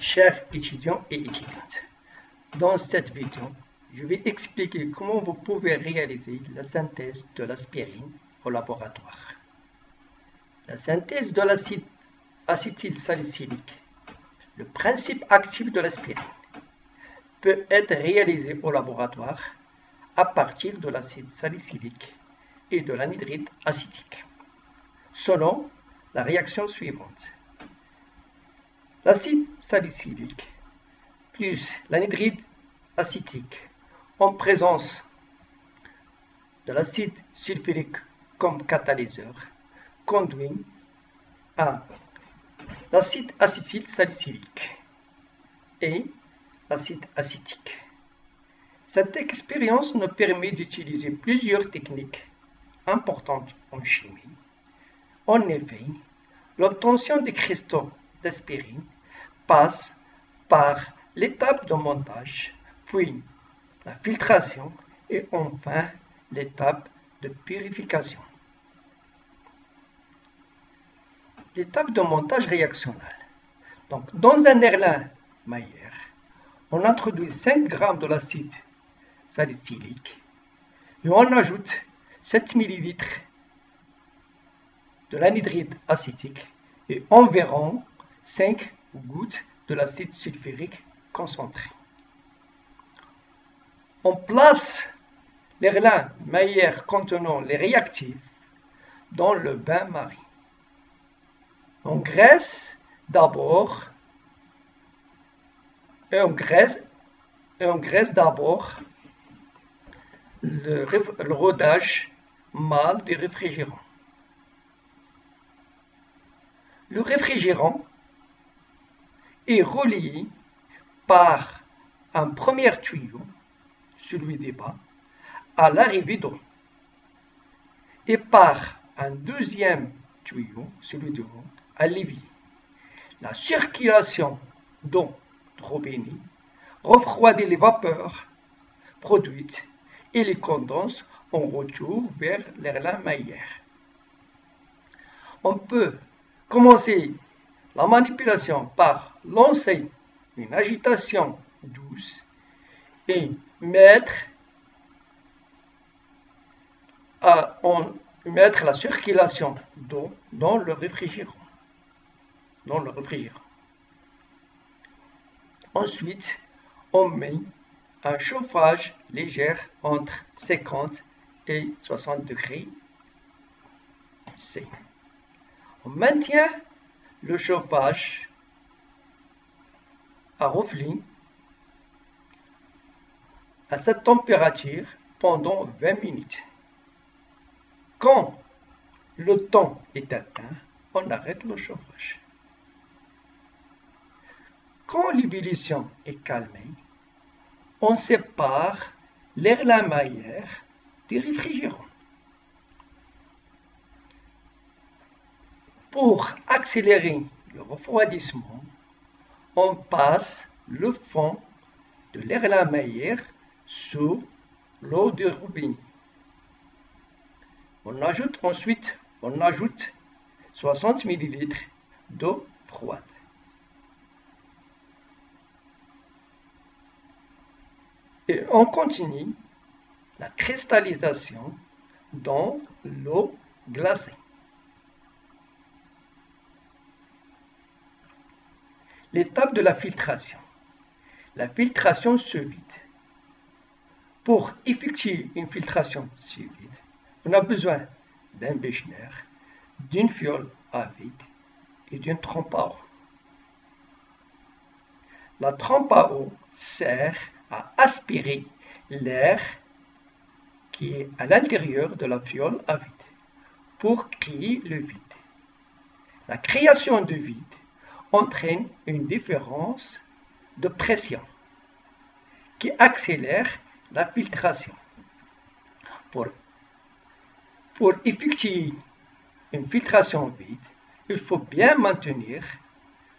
Chers étudiants et étudiantes, dans cette vidéo, je vais expliquer comment vous pouvez réaliser la synthèse de l'aspirine au laboratoire. La synthèse de l'acide acétylsalicylique, le principe actif de l'aspirine, peut être réalisée au laboratoire à partir de l'acide salicylique et de l'anhydride acétique, selon la réaction suivante. L'acide salicylique plus l'anhydride acétique en présence de l'acide sulfurique comme catalyseur conduit à l'acide acétylsalicylique et l'acide acétique. Cette expérience nous permet d'utiliser plusieurs techniques importantes en chimie. En effet, l'obtention des cristaux d'aspirine passe par l'étape de montage, puis la filtration et enfin l'étape de purification. L'étape de montage réactionnel. Donc, dans un Erlenmeyer, on introduit 5 g de l'acide salicylique et on ajoute 7 ml de l'anhydride acétique et environ 5 gouttes de l'acide sulfurique concentré. On place l'Erlenmeyer contenant les réactifs dans le bain-marie. On graisse d'abord le rodage mâle du réfrigérant. Le réfrigérant est relié par un premier tuyau, celui des bas, à l'arrivée d'eau, et par un deuxième tuyau, celui de haut, à l'évier. La circulation d'eau robinet refroidit les vapeurs produites et les condense en retour vers l'Erlenmeyer. On peut commencer la manipulation par lancer une agitation douce et mettre la circulation d'eau dans le réfrigérant. Ensuite, on met un chauffage léger entre 50 et 60 degrés C. On maintient le chauffage à reflux à cette température pendant 20 minutes. Quand le temps est atteint, on arrête le chauffage. Quand l'ébullition est calmée, on sépare l'Erlenmeyer du réfrigérant. Pour accélérer le refroidissement, on passe le fond de l'Erlenmeyer sous l'eau de robinet. On ajoute 60 ml d'eau froide. Et on continue la cristallisation dans l'eau glacée. L'étape de la filtration. La filtration sous vide. Pour effectuer une filtration sous vide, on a besoin d'un Bechner, d'une fiole à vide et d'une trompe à eau. La trompe à eau sert à aspirer l'air qui est à l'intérieur de la fiole à vide pour créer le vide. La création de vide entraîne une différence de pression qui accélère la filtration. Pour effectuer une filtration vide, il faut bien maintenir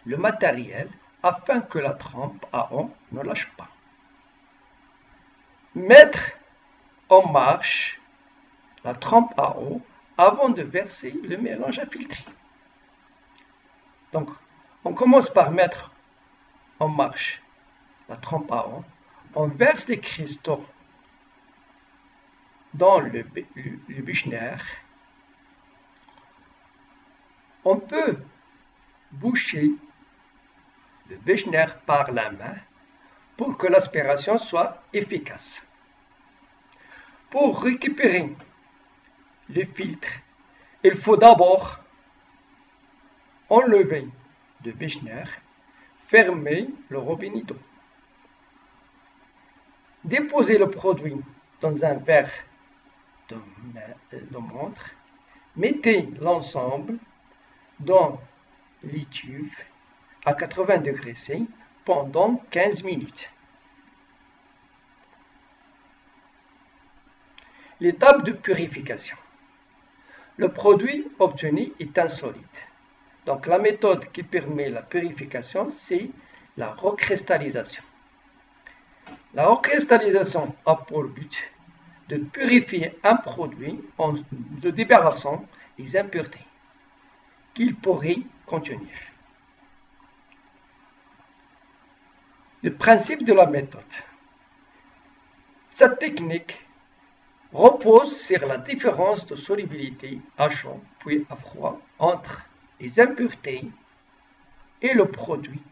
le matériel afin que la trompe à eau ne lâche pas. Mettre en marche la trompe à eau avant de verser le mélange à filtrer. Donc, on commence par mettre on marche la trompe à eau, on verse les cristaux dans le Büchner. On peut boucher le Büchner par la main pour que l'aspiration soit efficace. Pour récupérer le filtre, il faut d'abord enlever le Büchner, fermer le robinet d'eau. Déposez le produit dans un verre de montre. Mettez l'ensemble dans l'étuve à 80 degrés C pendant 15 minutes. L'étape de purification. Le produit obtenu est insolide. Donc la méthode qui permet la purification, c'est la recristallisation. La recristallisation a pour but de purifier un produit en le débarrassant des impuretés qu'il pourrait contenir. Le principe de la méthode. Cette technique repose sur la différence de solubilité à chaud puis à froid entre les impuretés et le produit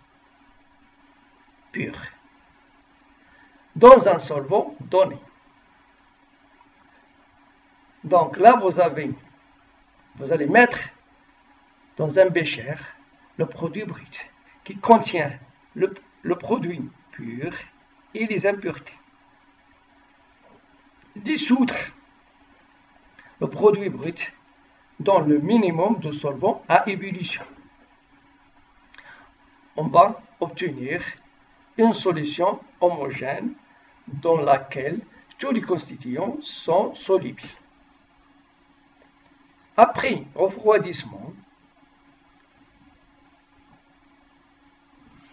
pur dans un solvant donné. Donc là, vous allez mettre dans un bécher le produit brut qui contient le produit pur et les impuretés. Dissoudre le produit brut dans le minimum de solvant à ébullition. On va obtenir une solution homogène dans laquelle tous les constituants sont solubles. Après refroidissement,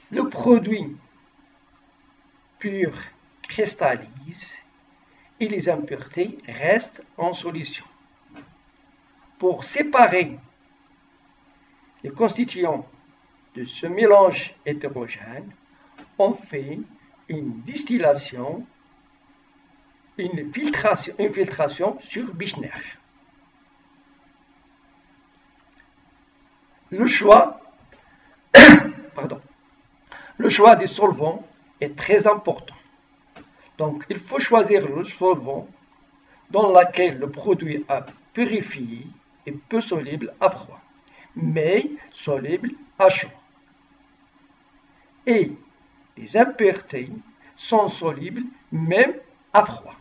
le produit pur cristallise et les impuretés restent en solution. Pour séparer les constituants de ce mélange hétérogène, on fait une distillation, une filtration sur Büchner. Le choix des solvants est très important. Donc, il faut choisir le solvant dans lequel le produit est purifié et peu soluble à froid, mais soluble à chaud. Et les impuretés sont solubles même à froid.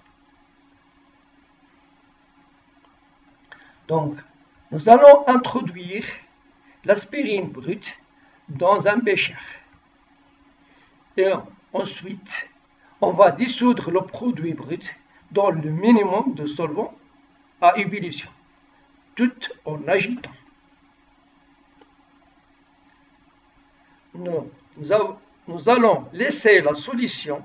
Donc, nous allons introduire l'aspirine brute dans un bécher. Et ensuite, on va dissoudre le produit brut dans le minimum de solvant à ébullition, tout en agitant. Nous allons laisser la solution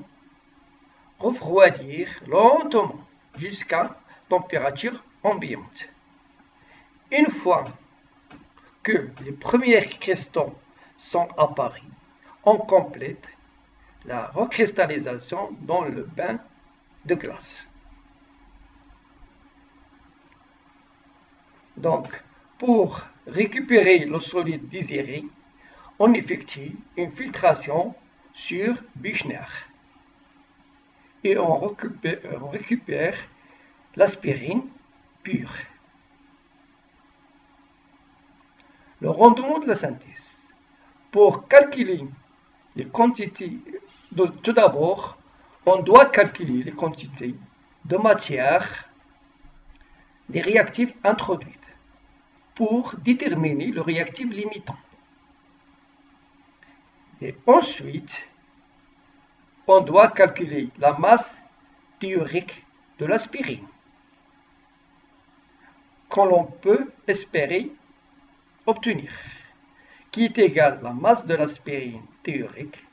refroidir lentement jusqu'à température ambiante. Une fois que les premiers cristaux sont apparus, on complète la recristallisation dans le bain de glace. Donc, pour récupérer le solide désiré, on effectue une filtration sur Büchner et on récupère l'aspirine pure. Le rendement de la synthèse. Pour calculer les quantités, tout d'abord, on doit calculer les quantités de matière des réactifs introduites pour déterminer le réactif limitant. Et ensuite, on doit calculer la masse théorique de l'aspirine, qu'on l'on peut espérer obtenir, qui est égale à la masse de l'aspirine théorique,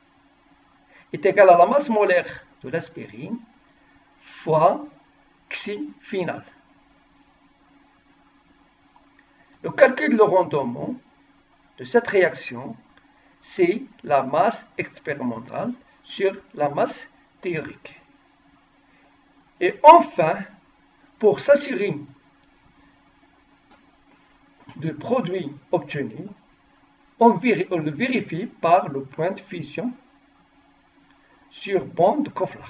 est égale à la masse molaire de l'aspirine fois Xi final. Le calcul de rendement de cette réaction, c'est la masse expérimentale sur la masse théorique. Et enfin, pour s'assurer du produit obtenu, on le vérifie par le point de fusion sur bande de Köfler.